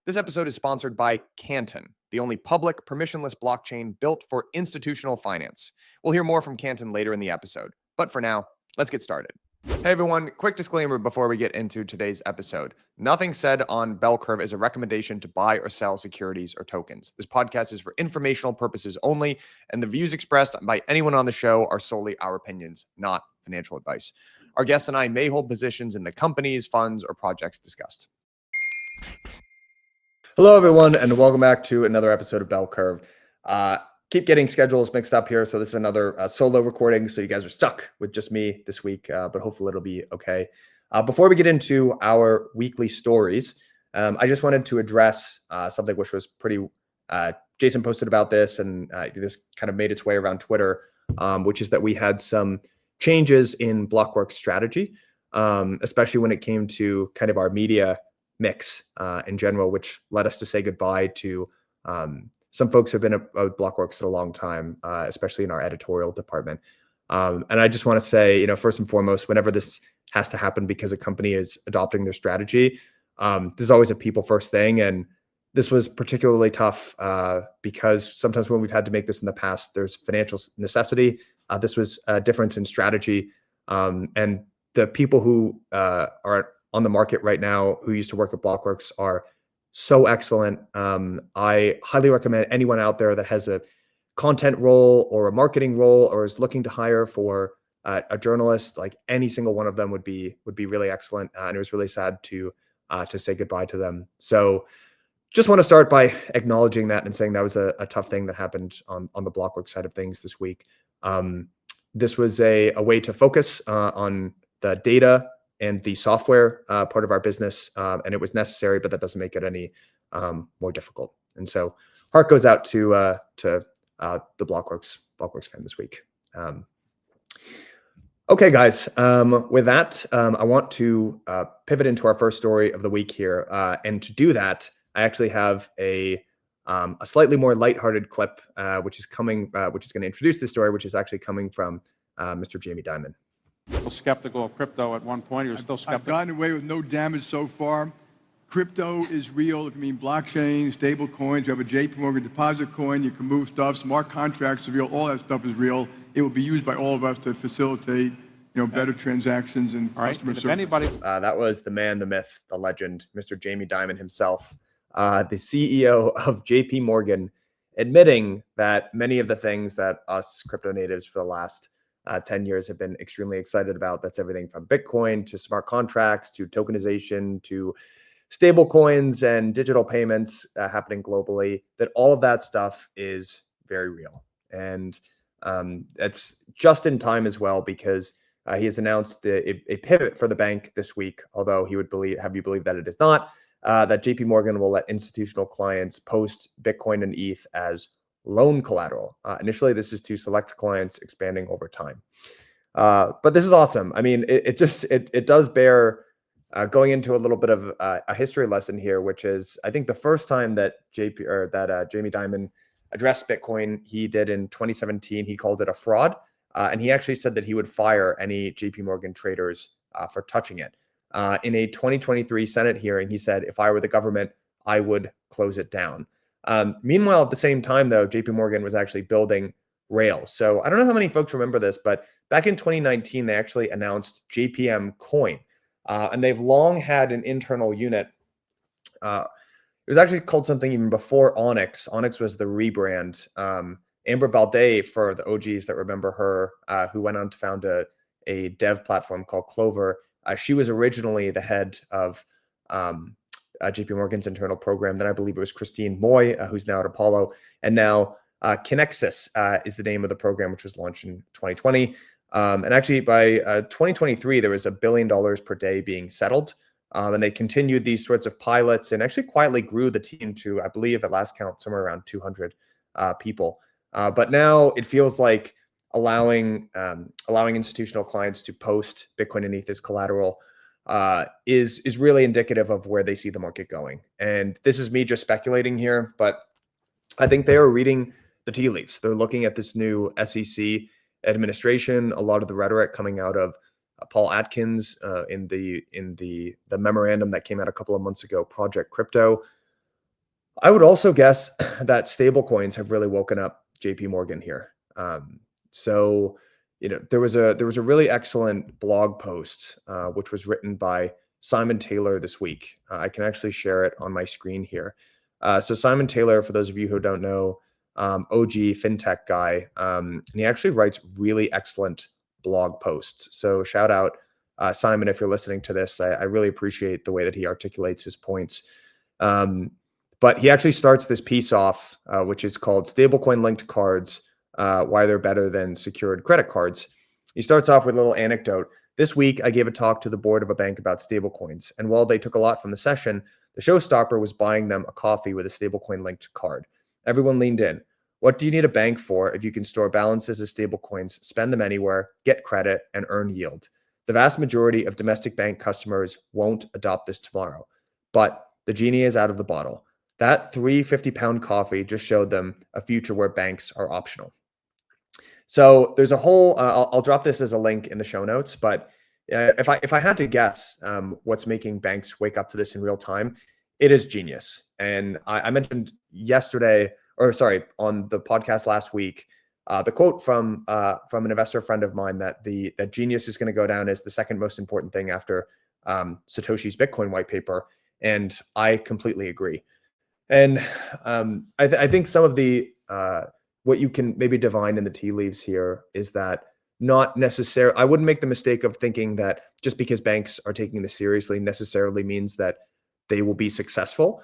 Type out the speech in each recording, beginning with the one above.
This episode is sponsored by Canton, the only public permissionless blockchain built for institutional finance. We'll hear more from Canton later in the episode, but for now, let's get started. Hey everyone, quick disclaimer before we get into today's episode. Nothing said on Bell Curve is a recommendation to buy or sell securities or tokens. This podcast is for informational purposes only, and the views expressed by anyone on the show are solely our opinions, not financial advice. Our guests and I may hold positions in the companies, funds, or projects discussed. Hello, everyone, and welcome back to another episode of Bell Curve. Keep getting schedules mixed up here, so this is another solo recording, so you guys are stuck with just me this week, but hopefully it'll be okay. Before we get into our weekly stories, I just wanted to address something which was pretty, Jason posted about this, and this kind of made its way around Twitter, which is that we had some changes in Blockworks strategy, especially when it came to kind of our media mix in general, which led us to say goodbye to some folks who have been at Blockworks a long time, especially in our editorial department. And I just want to say, first and foremost, whenever this has to happen because a company is adopting their strategy, this is always a people first thing. And this was particularly tough because sometimes when we've had to make this in the past, there's financial necessity. This was a difference in strategy. And the people who are on the market right now who used to work at Blockworks are so excellent. I highly recommend anyone out there that has a content role or a marketing role or is looking to hire for a journalist, like any single one of them would be really excellent. And it was really sad to say goodbye to them. So just want to start by acknowledging that and saying that was a tough thing that happened on the Blockworks side of things this week. This was a way to focus on the data and the software part of our business, and it was necessary, but that doesn't make it any more difficult. And so, heart goes out to the Blockworks fan this week. Okay, guys. With that, I want to pivot into our first story of the week here, and to do that, I actually have a slightly more lighthearted clip, which is going to introduce this story, which is actually coming from Mr. Jamie Dimon. Skeptical of crypto at one point. He was still skeptical. I've gotten away with no damage so far. Crypto is real. If you mean blockchain, stable coins, you have a JPMorgan deposit coin, you can move stuff, smart contracts are real, all that stuff is real. It will be used by all of us to facilitate, better transactions and customer service. Anybody that was the man, the myth, the legend, Mr. Jamie Dimon himself, the CEO of JPMorgan, admitting that many of the things that us crypto natives for the last 10 years have been extremely excited about. That's everything from Bitcoin to smart contracts to tokenization to stable coins and digital payments happening globally, that all of that stuff is very real. And it's just in time as well, because he has announced a pivot for the bank this week, although he would have you believe that it is not, that JPMorgan will let institutional clients post Bitcoin and ETH as loan collateral. Initially, this is to select clients, expanding over time. But this is awesome. I mean, it does bear going into a little bit of a history lesson here, which is, I think the first time that Jamie Dimon addressed Bitcoin, he did in 2017. He called it a fraud, and he actually said that he would fire any JPMorgan traders for touching it. In a 2023 Senate hearing, he said, "If I were the government, I would close it down." Meanwhile, at the same time, though, JPMorgan was actually building Rails. So I don't know how many folks remember this, but back in 2019, they actually announced JPM Coin. And they've long had an internal unit. It was actually called something even before Onyx. Onyx was the rebrand. Amber Balde, for the OGs that remember her, who went on to found a dev platform called Clover. She was originally the head of JPMorgan's internal program. Then I believe it was Christine Moy, who's now at Apollo. And now Kinexus is the name of the program, which was launched in 2020. And actually by 2023, there was $1 billion per day being settled. And they continued these sorts of pilots and actually quietly grew the team to, I believe at last count, somewhere around 200 people. But now it feels like allowing institutional clients to post Bitcoin and ETH as collateral is really indicative of where they see the market going. And this is me just speculating here, but I think they are reading the tea leaves. They're looking at this new SEC administration, a lot of the rhetoric coming out of Paul Atkins in the memorandum that came out a couple of months ago, Project Crypto. I would also guess that stablecoins have really woken up JPMorgan here. So, there was a really excellent blog post which was written by Simon Taylor this week. I can actually share it on my screen here. So Simon Taylor, for those of you who don't know, OG fintech guy, and he actually writes really excellent blog posts. So shout out Simon if you're listening to this. I really appreciate the way that he articulates his points. Um, but he actually starts this piece off, which is called Stablecoin Linked Cards, Why They're Better Than Secured Credit Cards. He starts off with a little anecdote. This week, I gave a talk to the board of a bank about stablecoins. And while they took a lot from the session, the showstopper was buying them a coffee with a stablecoin linked card. Everyone leaned in. What do you need a bank for if you can store balances as stablecoins, spend them anywhere, get credit, and earn yield? The vast majority of domestic bank customers won't adopt this tomorrow. But the genie is out of the bottle. That 350-pound coffee just showed them a future where banks are optional. So there's a whole. I'll drop this as a link in the show notes. But if I had to guess, what's making banks wake up to this in real time, it is genius. And I mentioned yesterday, or sorry, on the podcast last week, the quote from an investor friend of mine that that genius is going to go down as the second most important thing after Satoshi's Bitcoin white paper, and I completely agree. And I think some of the what you can maybe divine in the tea leaves here is that not necessarily, I wouldn't make the mistake of thinking that just because banks are taking this seriously necessarily means that they will be successful.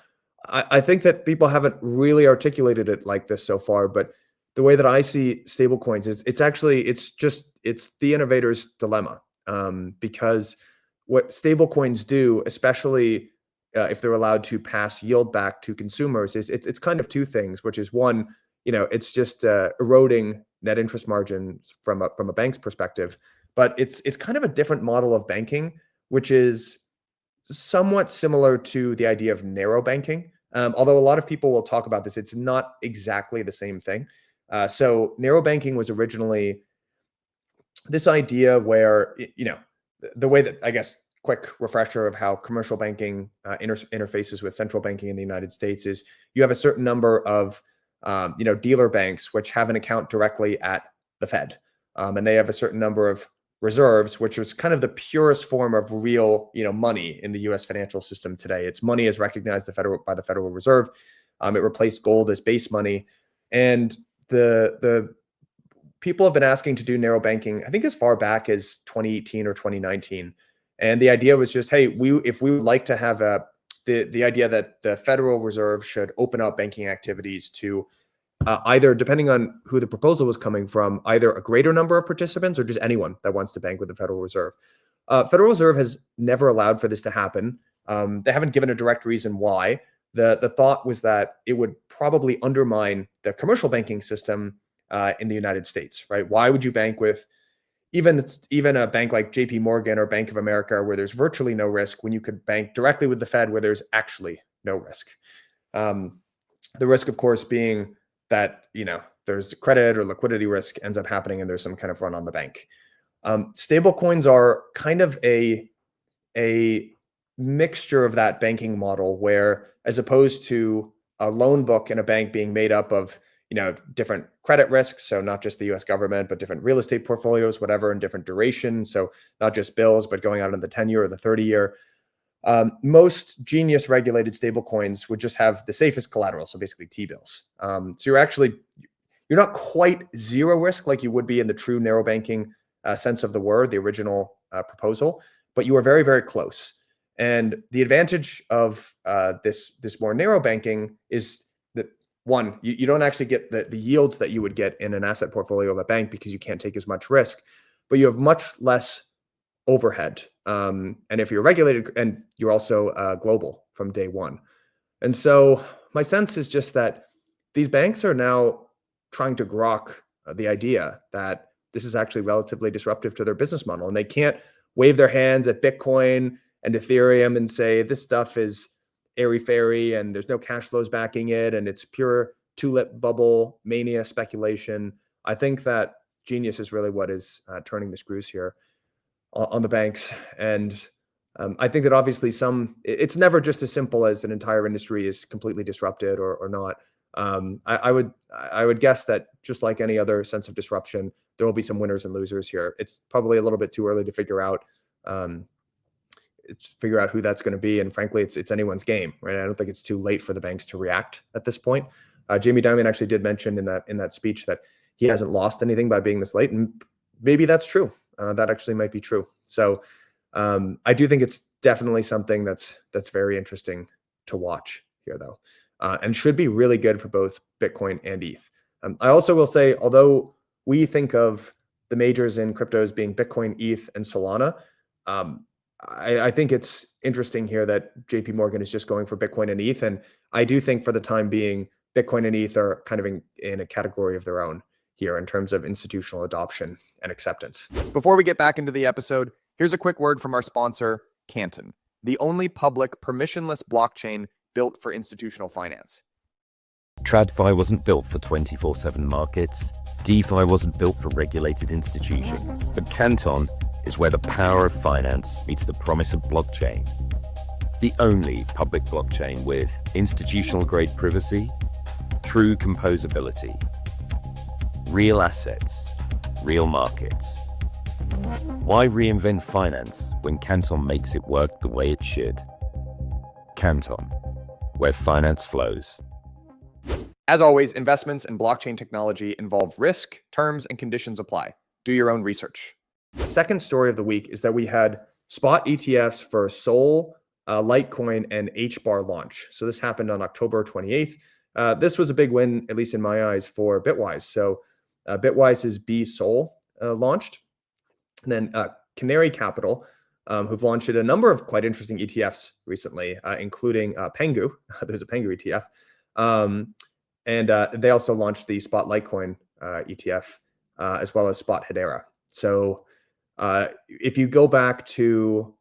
I think that people haven't really articulated it like this so far, but the way that I see stablecoins is it's the innovator's dilemma, because what stablecoins do, especially if they're allowed to pass yield back to consumers, is it's kind of two things, which is one, it's just eroding net interest margins from a bank's perspective, but it's kind of a different model of banking, which is somewhat similar to the idea of narrow banking. Although a lot of people will talk about this, it's not exactly the same thing. So narrow banking was originally this idea where, the way that, I guess, quick refresher of how commercial banking interfaces with central banking in the United States is you have a certain number of dealer banks which have an account directly at the Fed, and they have a certain number of reserves, which is kind of the purest form of real money in the U.S. financial system today. Its money is recognized by the Federal Reserve. It replaced gold as base money, and the people have been asking to do narrow banking, I think, as far back as 2018 or 2019. And the idea was just, hey, if we would like to have the idea that the Federal Reserve should open up banking activities to either, depending on who the proposal was coming from, either a greater number of participants or just anyone that wants to bank with the Federal Reserve. Federal Reserve has never allowed for this to happen. They haven't given a direct reason why. The thought was that it would probably undermine the commercial banking system in the United States, right? Why would you bank with even a bank like JPMorgan or Bank of America where there's virtually no risk when you could bank directly with the Fed where there's actually no risk? The risk, of course, being that there's credit or liquidity risk ends up happening and there's some kind of run on the bank. Stable coins are kind of a mixture of that banking model where, as opposed to a loan book in a bank being made up of different credit risks, so not just the US government, but different real estate portfolios, whatever, and different duration, so not just bills, but going out in the 10-year or the 30-year. Most genius regulated stablecoins would just have the safest collateral, so basically T-bills. So you're not quite zero risk like you would be in the true narrow banking sense of the word, the original proposal, but you are very, very close. And the advantage of this more narrow banking is that, one, you don't actually get the yields that you would get in an asset portfolio of a bank because you can't take as much risk, but you have much less overhead. And if you're regulated, and you're also global from day one. And so my sense is just that these banks are now trying to grok the idea that this is actually relatively disruptive to their business model. And they can't wave their hands at Bitcoin and Ethereum and say, this stuff is airy-fairy and there's no cash flows backing it and it's pure tulip bubble mania speculation. I think that genius is really what is turning the screws here on the banks. And I think that obviously it's never just as simple as an entire industry is completely disrupted or not. I would guess that just like any other sense of disruption, there will be some winners and losers here. It's probably a little bit too early to figure out who that's going to be. And frankly, it's anyone's game, right? I don't think it's too late for the banks to react at this point. Jamie Dimon actually did mention in that speech that he hasn't lost anything by being this late, and maybe that's true. That actually might be true. So I do think it's definitely something that's very interesting to watch here, though, and should be really good for both Bitcoin and ETH. I also will say, although we think of the majors in cryptos being Bitcoin, ETH, and Solana, I think it's interesting here that JPMorgan is just going for Bitcoin and ETH, and I do think for the time being, Bitcoin and ETH are kind of in a category of their own here in terms of institutional adoption and acceptance. Before we get back into the episode, here's a quick word from our sponsor, Canton, the only public permissionless blockchain built for institutional finance. TradFi wasn't built for 24/7 markets. DeFi wasn't built for regulated institutions. But Canton is where the power of finance meets the promise of blockchain. The only public blockchain with institutional-grade privacy, true composability, real assets, real markets. Why reinvent finance when Canton makes it work the way it should? Canton, where finance flows. As always, investments in blockchain technology involve risk, terms, and conditions apply. Do your own research. The second story of the week is that we had spot ETFs for Sol, Litecoin, and HBAR launch. So this happened on October 28th. This was a big win, at least in my eyes, for Bitwise. So Bitwise's BSOL launched. And then Canary Capital, who've launched a number of quite interesting ETFs recently, including Pengu. There's a Pengu ETF. And they also launched the Spot Litecoin ETF, as well as Spot Hedera. So if you go back to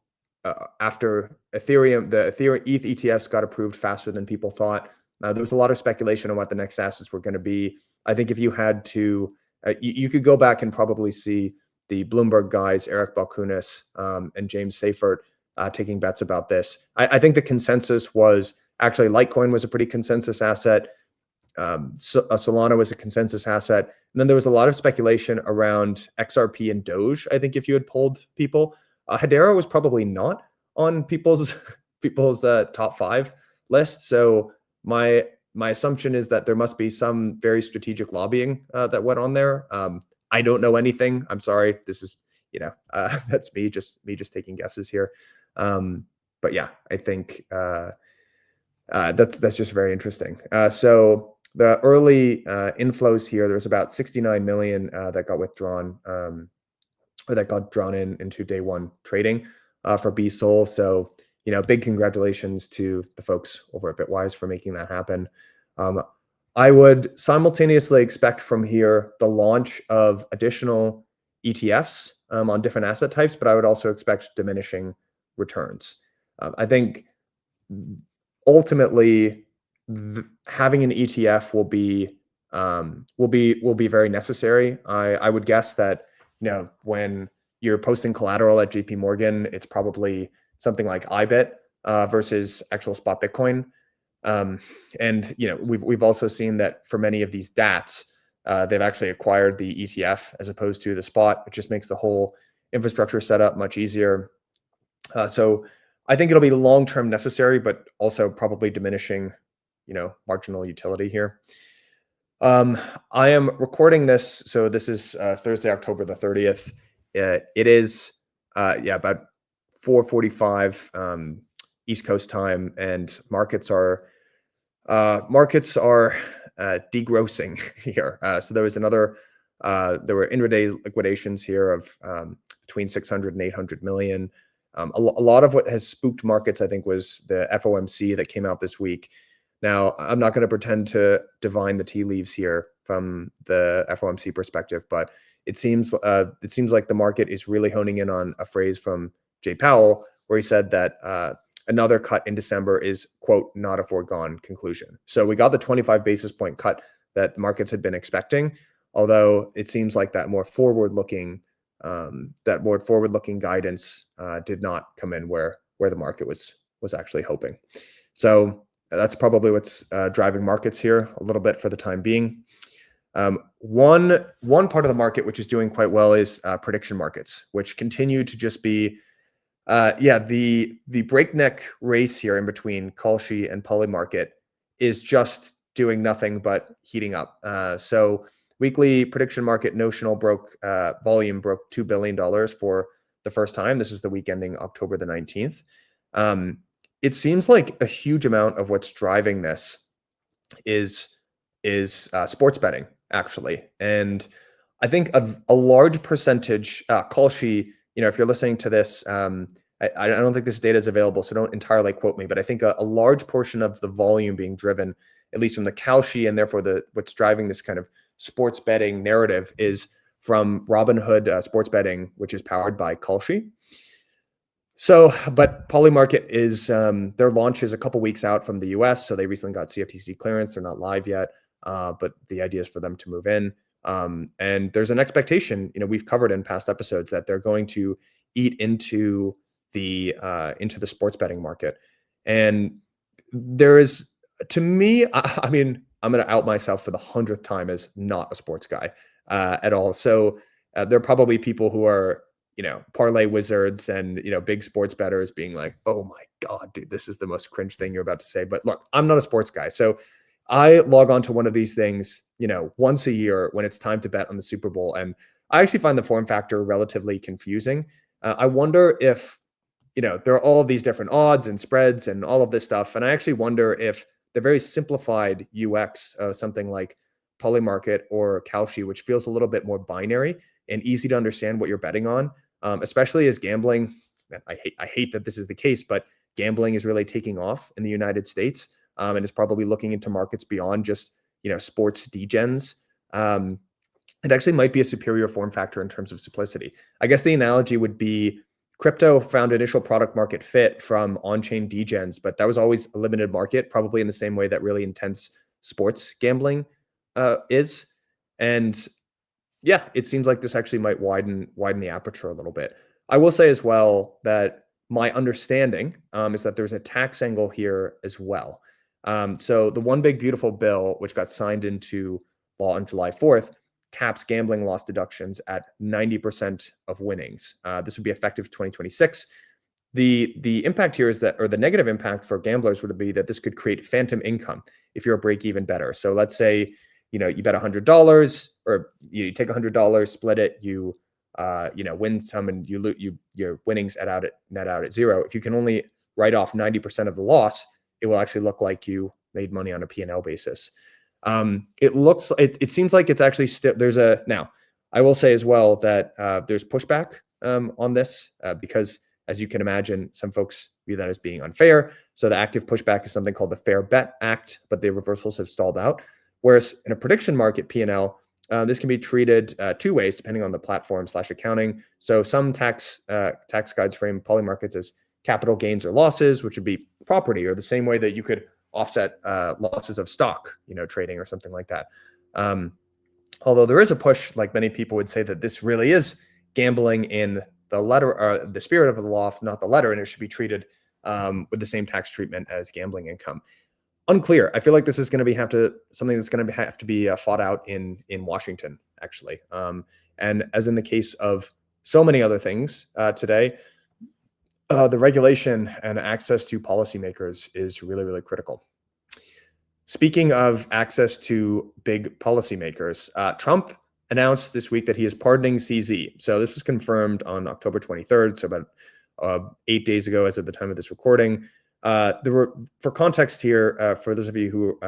after Ethereum, the Ethereum ETH ETFs got approved faster than people thought. There was a lot of speculation on what the next assets were going to be. I think if you had to, you could go back and probably see the Bloomberg guys, Eric Balkunas and James Seifert, taking bets about this. I think the consensus was actually Litecoin was a pretty consensus asset. Solana was a consensus asset. And then there was a lot of speculation around XRP and Doge. I think if you had polled people, Hedera was probably not on people's top 5 list. So my assumption is that there must be some very strategic lobbying that went on there. I don't know anything. I'm sorry. This is, that's me just taking guesses here. But yeah, I think that's just very interesting. So the early inflows here, there's about 69 million that got withdrawn or that got drawn into day one trading for BSOL. So, big congratulations to the folks over at Bitwise for making that happen. I would simultaneously expect from here the launch of additional ETFs on different asset types, but I would also expect diminishing returns. I think ultimately having an ETF will be very necessary. I would guess that when you're posting collateral at JPMorgan, it's probably something like IBIT versus actual spot Bitcoin. And we've also seen that for many of these DATs, they've actually acquired the ETF as opposed to the spot, which just makes the whole infrastructure setup much easier. So I think it'll be long-term necessary, but also probably diminishing, marginal utility here. I am recording this, so this is Thursday, October the 30th. It is about 4:45 East Coast time, and markets are degrossing here. So there was there were intraday liquidations here of between 600 and 800 million. A lot of what has spooked markets, I think, was the FOMC that came out this week. Now, I'm not going to pretend to divine the tea leaves here from the FOMC perspective, but it seems like the market is really honing in on a phrase from Jay Powell, where he said that another cut in December is, quote, not a foregone conclusion. So we got the 25 basis point cut that markets had been expecting, although it seems like that more forward-looking guidance did not come in where where the market was actually hoping. So that's probably what's driving markets here a little bit for the time being. One part of the market which is doing quite well is prediction markets, which continue to just be the breakneck race here in between Kalshi and Poly market is just doing nothing but heating up. So weekly prediction market notional volume broke $2 billion for the first time. This is the week ending October the 19th. It seems like a huge amount of what's driving this is sports betting, actually. And I think a large percentage, Kalshi, if you're listening to this, I don't think this data is available, so don't entirely quote me, but I think a large portion of the volume being driven, at least from the Kalshi, and therefore what's driving this kind of sports betting narrative is from Robinhood sports betting, which is powered by Kalshi. So, but Polymarket is, their launch is a couple weeks out from the US. So they recently got CFTC clearance. They're not live yet, but the idea is for them to move in. And there's an expectation, we've covered in past episodes that they're going to eat into the sports betting market. And there is, to me, I mean, I'm going to out myself for the 100th time as not a sports guy at all. So there are probably people who are, parlay wizards and, big sports bettors being like, oh my God, dude, this is the most cringe thing you're about to say. But look, I'm not a sports guy. So I log on to one of these things, once a year when it's time to bet on the Super Bowl. And I actually find the form factor relatively confusing. I wonder if, there are all of these different odds and spreads and all of this stuff. And I actually wonder if the very simplified UX of something like Polymarket or Kalshi, which feels a little bit more binary and easy to understand what you're betting on, especially as gambling, I hate that this is the case, but gambling is really taking off in the United States and is probably looking into markets beyond just, sports degens. It actually might be a superior form factor in terms of simplicity. I guess the analogy would be crypto found initial product market fit from on-chain degens, but that was always a limited market, probably in the same way that really intense sports gambling is. And yeah, it seems like this actually might widen the aperture a little bit. I will say as well that my understanding is that there's a tax angle here as well. So the One Big Beautiful Bill, which got signed into law on July 4th, caps gambling loss deductions at 90% of winnings. This would be effective 2026. The impact here is that, or the negative impact for gamblers would be that this could create phantom income if you're a break-even bettor. So let's say, you bet $100, or you take $100, split it, you win some, and your winnings net out at zero. If you can only write off 90% of the loss, it will actually look like you made money on a P&L basis. It seems like it's actually still now. I will say as well that there's pushback on this because, as you can imagine, some folks view that as being unfair. So the active pushback is something called the Fair Bet Act, but the reversals have stalled out. Whereas in a prediction market P&L, this can be treated two ways depending on the platform/accounting. So some tax guides frame Polymarkets as capital gains or losses, which would be property, or the same way that you could offset losses of stock, trading or something like that. Although there is a push, like many people would say, that this really is gambling in the letter, or the spirit of the law, not the letter, and it should be treated with the same tax treatment as gambling income. Unclear. I feel like this is going to be something that's going to have to be fought out in Washington, actually. And as in the case of so many other things today, the regulation and access to policymakers is really, really critical. Speaking of access to big policymakers, Trump announced this week that he is pardoning CZ. So this was confirmed on October 23rd, so about 8 days ago as of the time of this recording. For context here, for those of you who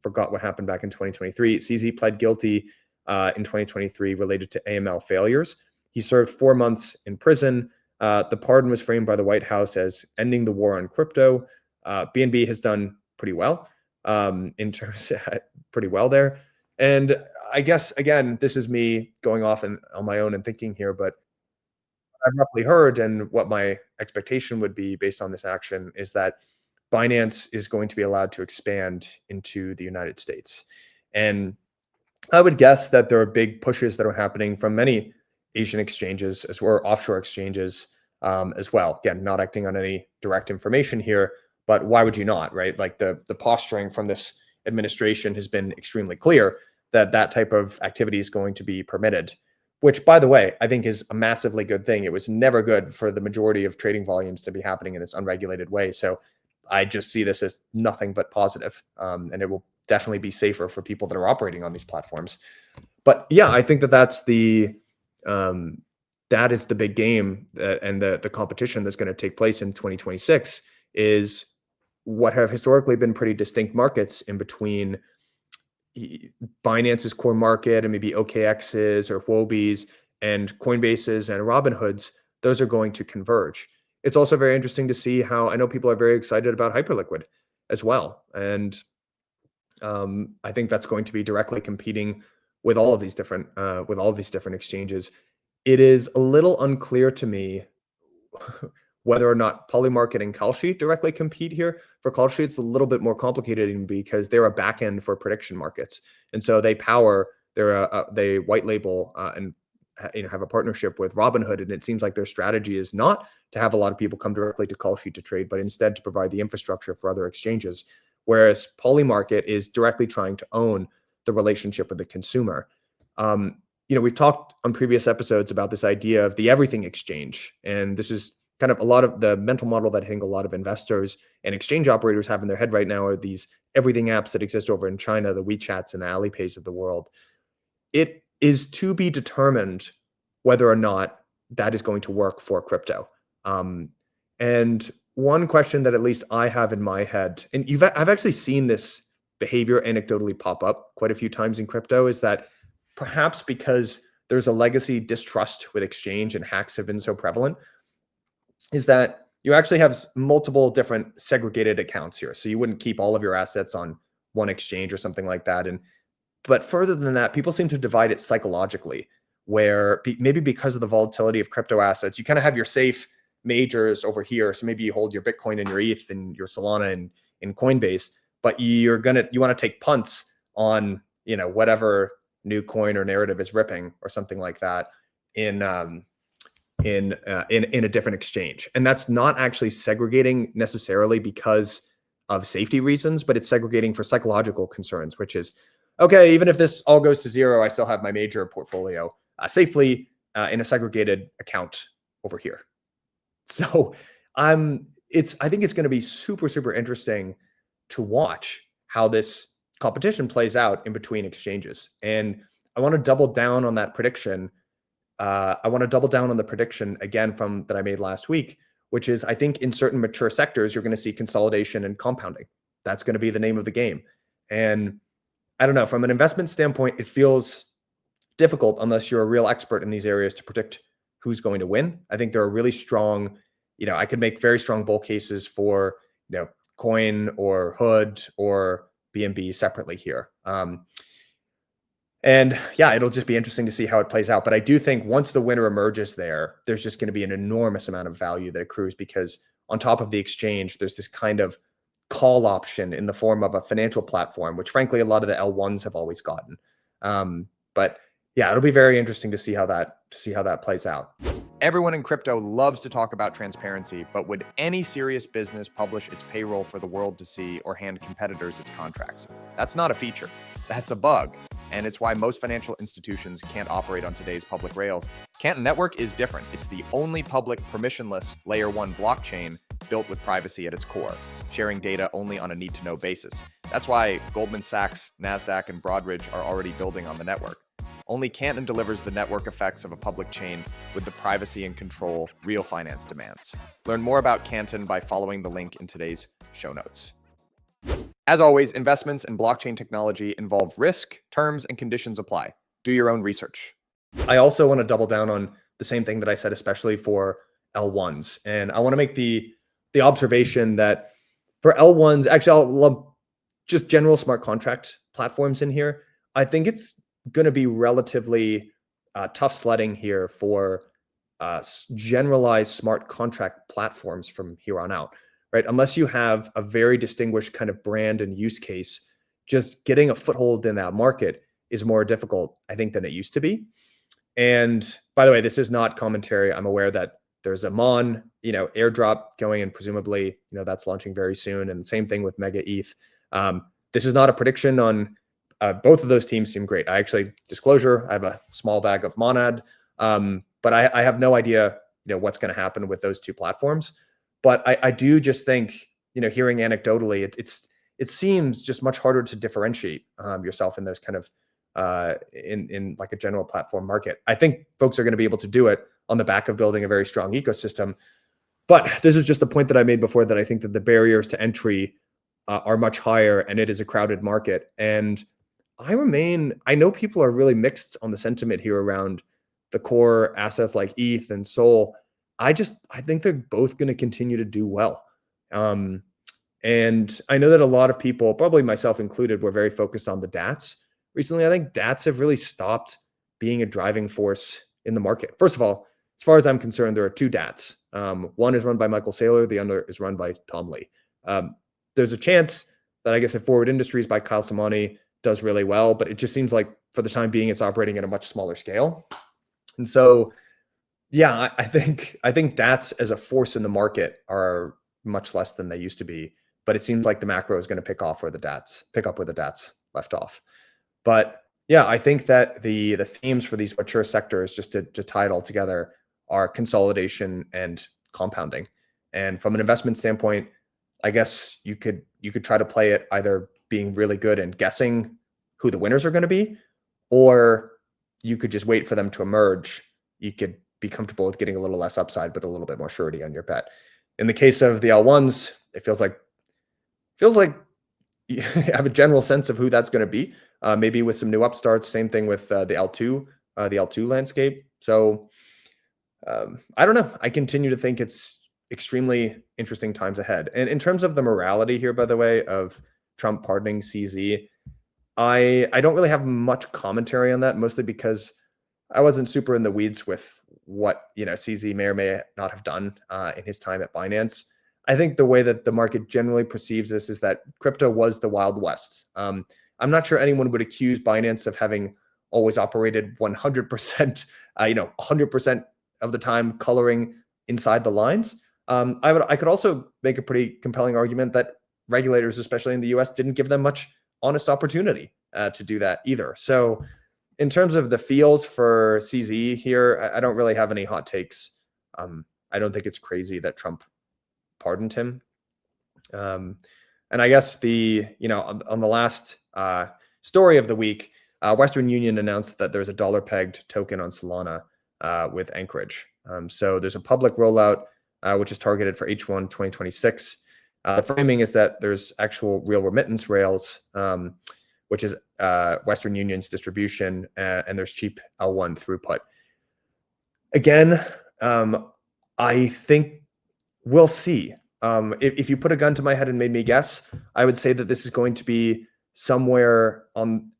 forgot what happened back in 2023, CZ pled guilty in 2023 related to AML failures. He served 4 months in prison. The pardon was framed by the White House as ending the war on crypto. BNB has done pretty well pretty well there. And I guess, again, this is me going off on my own and thinking here, but I've roughly heard, and what my expectation would be based on this action, is that Binance is going to be allowed to expand into the United States. And I would guess that there are big pushes that are happening from many Asian exchanges or offshore exchanges as well. Again, not acting on any direct information here, but why would you not, right? Like the posturing from this administration has been extremely clear that that type of activity is going to be permitted, which, by the way, I think is a massively good thing. It was never good for the majority of trading volumes to be happening in this unregulated way. So I just see this as nothing but positive, and it will definitely be safer for people that are operating on these platforms. But yeah, I think that that's that is the big game, and the competition that's going to take place in 2026 is what have historically been pretty distinct markets in between Binance's core market and maybe OKX's or Huobi's and Coinbase's and Robinhood's. Those are going to converge. It's also very interesting to see how I know people are very excited about Hyperliquid as well. And I think that's going to be directly competing with all of these different exchanges. It is a little unclear to me whether or not Polymarket and Kalshi directly compete here. For Kalshi, it's a little bit more complicated because they're a backend for prediction markets, and so they they white label and have a partnership with Robinhood. And it seems like their strategy is not to have a lot of people come directly to Kalshi to trade, but instead to provide the infrastructure for other exchanges. Whereas Polymarket is directly trying to own the relationship with the consumer. We've talked on previous episodes about this idea of the everything exchange, and this is kind of a lot of the mental model that I think a lot of investors and exchange operators have in their head right now are these everything apps that exist over in China, the WeChats and the Alipays of the world. It is to be determined whether or not that is going to work for crypto. And one question that at least I have in my head, and I've actually seen this behavior anecdotally pop up quite a few times in crypto, is that perhaps because there's a legacy distrust with exchange and hacks have been so prevalent, is that you actually have multiple different segregated accounts here. So you wouldn't keep all of your assets on one exchange or something like that. But further than that, people seem to divide it psychologically, where maybe because of the volatility of crypto assets, you kind of have your safe majors over here. So maybe you hold your Bitcoin and your ETH and your Solana in Coinbase, but you want to take punts on whatever new coin or narrative is ripping or something like that in a different exchange. And that's not actually segregating necessarily because of safety reasons, but it's segregating for psychological concerns, which is, okay, even if this all goes to zero, I still have my major portfolio safely in a segregated account over here. So I think it's going to be super, super interesting to watch how this competition plays out in between exchanges. And I want to double down on that prediction. I want to double down on the prediction again that I made last week, which is I think in certain mature sectors, you're going to see consolidation and compounding. That's going to be the name of the game. And I don't know, from an investment standpoint, it feels difficult unless you're a real expert in these areas to predict who's going to win. I think there are really strong, I could make very strong bull cases for, Coin or Hood or BNB separately here. And yeah, it'll just be interesting to see how it plays out. But I do think once the winner emerges there's just going to be an enormous amount of value that accrues, because on top of the exchange, there's this kind of call option in the form of a financial platform, which frankly, a lot of the L1s have always gotten. But yeah, it'll be very interesting to see how that plays out. Everyone in crypto loves to talk about transparency, but would any serious business publish its payroll for the world to see or hand competitors its contracts? That's not a feature. That's a bug. And it's why most financial institutions can't operate on today's public rails. Canton Network is different. It's the only public permissionless layer 1 blockchain built with privacy at its core, sharing data only on a need-to-know basis. That's why Goldman Sachs, NASDAQ, and Broadridge are already building on the network. Only Canton delivers the network effects of a public chain with the privacy and control real finance demands. Learn more about Canton by following the link in today's show notes. As always, investments in blockchain technology involve risk, terms, and conditions apply. Do your own research. I also want to double down on the same thing that I said, especially for L1s. And I want to make the observation that for L1s, actually, I'll lump just general smart contract platforms in here. I think it's going to be relatively tough sledding here for generalized smart contract platforms from here on out, right? Unless you have a very distinguished kind of brand and use case, just getting a foothold in that market is more difficult, I think, than it used to be. And by the way, this is not commentary. I'm aware that There's a Mon, airdrop going, and presumably, that's launching very soon. And the same thing with Mega ETH. This is not a prediction on both of those teams. Seem great. I actually, disclosure, I have a small bag of Monad, but I have no idea, what's going to happen with those two platforms. But I do just think, hearing anecdotally, it seems just much harder to differentiate yourself in those kind of in like a general platform market. I think folks are going to be able to do it on the back of building a very strong ecosystem. But this is just the point that I made before, that I think that the barriers to entry are much higher, and it is a crowded market. And I know people are really mixed on the sentiment here around the core assets like ETH and Sol. I think they're both going to continue to do well. And I know that a lot of people, probably myself included, were very focused on the DATs recently. I think DATs have really stopped being a driving force in the market. First of all, as far as I'm concerned, there are two DATs. One is run by Michael Saylor, the other is run by Tom Lee. There's a chance that, I guess, if Forward Industries by Kyle Samani does really well, but it just seems like for the time being, it's operating at a much smaller scale. And so, yeah, I think DATs as a force in the market are much less than they used to be. But it seems like the macro is going to pick up where the DATs left off. But yeah, I think that the themes for these mature sectors, just to tie it all together, are consolidation and compounding. And from an investment standpoint, I guess you could try to play it either being really good and guessing who the winners are going to be, or you could just wait for them to emerge. You could be comfortable with getting a little less upside, but a little bit more surety on your bet. In the case of the L1s, it feels like you have a general sense of who that's going to be, maybe with some new upstarts. Same thing with the L2 landscape. So I don't know. I continue to think it's extremely interesting times ahead. And in terms of the morality here, by the way, of Trump pardoning CZ, I don't really have much commentary on that, mostly because I wasn't super in the weeds with what CZ may or may not have done in his time at Binance. I think the way that the market generally perceives this is that crypto was the Wild West. I'm not sure anyone would accuse Binance of having always operated 100%, 100% of the time coloring inside the lines. I could also make a pretty compelling argument that regulators, especially in the US, didn't give them much honest opportunity to do that either. So in terms of the feels for CZ here, I don't really have any hot takes. I don't think it's crazy that Trump pardoned him. And I guess on the last story of the week, Western Union announced that there's a dollar-pegged token on Solana with Anchorage. So there's a public rollout, which is targeted for H1 2026. The framing is that there's actual real remittance rails, which is Western Union's distribution, and there's cheap L1 throughput. Again, I think we'll see. If you put a gun to my head and made me guess, I would say that this is going to be somewhere on.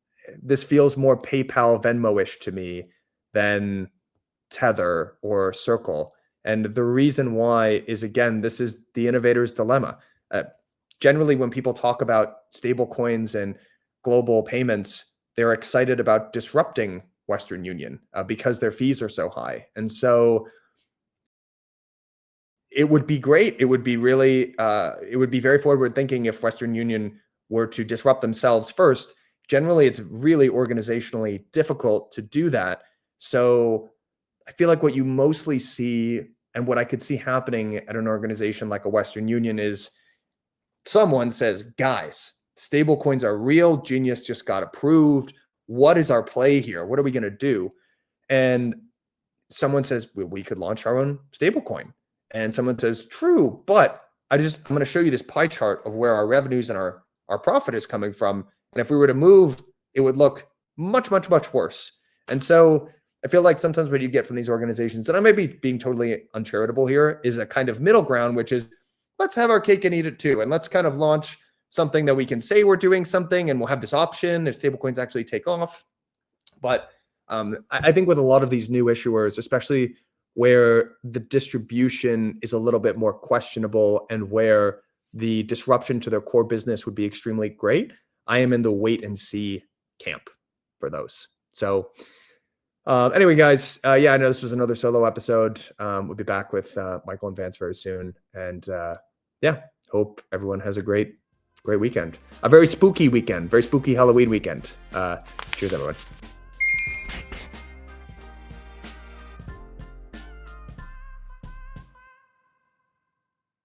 This feels more PayPal, Venmo-ish to me than Tether or Circle. And the reason why is, again, this is the innovator's dilemma. Generally, when people talk about stablecoins and global payments, they're excited about disrupting Western Union because their fees are so high. And so it would be great. It would be really, it would be very forward thinking if Western Union were to disrupt themselves first. Generally, it's really organizationally difficult to do that. So I feel like what you mostly see, and what I could see happening at an organization like a Western Union, is someone says, guys, stablecoins are real. Genius just got approved. What is our play here? What are we going to do? And someone says, we could launch our own stablecoin. And someone says, true, but I'm going to show you this pie chart of where our revenues and our profit is coming from. And if we were to move, it would look much, much, much worse. And so I feel like sometimes what you get from these organizations, and I may be being totally uncharitable here, is a kind of middle ground, which is, let's have our cake and eat it too. And let's kind of launch something that we can say we're doing something, and we'll have this option if stablecoins actually take off. But I think with a lot of these new issuers, especially where the distribution is a little bit more questionable and where the disruption to their core business would be extremely great, I am in the wait and see camp for those. So Anyway, guys, yeah, I know this was another solo episode. We'll be back with Michael and Vance very soon. And yeah, hope everyone has a great weekend. A very spooky weekend, very spooky Halloween weekend. Cheers, everyone.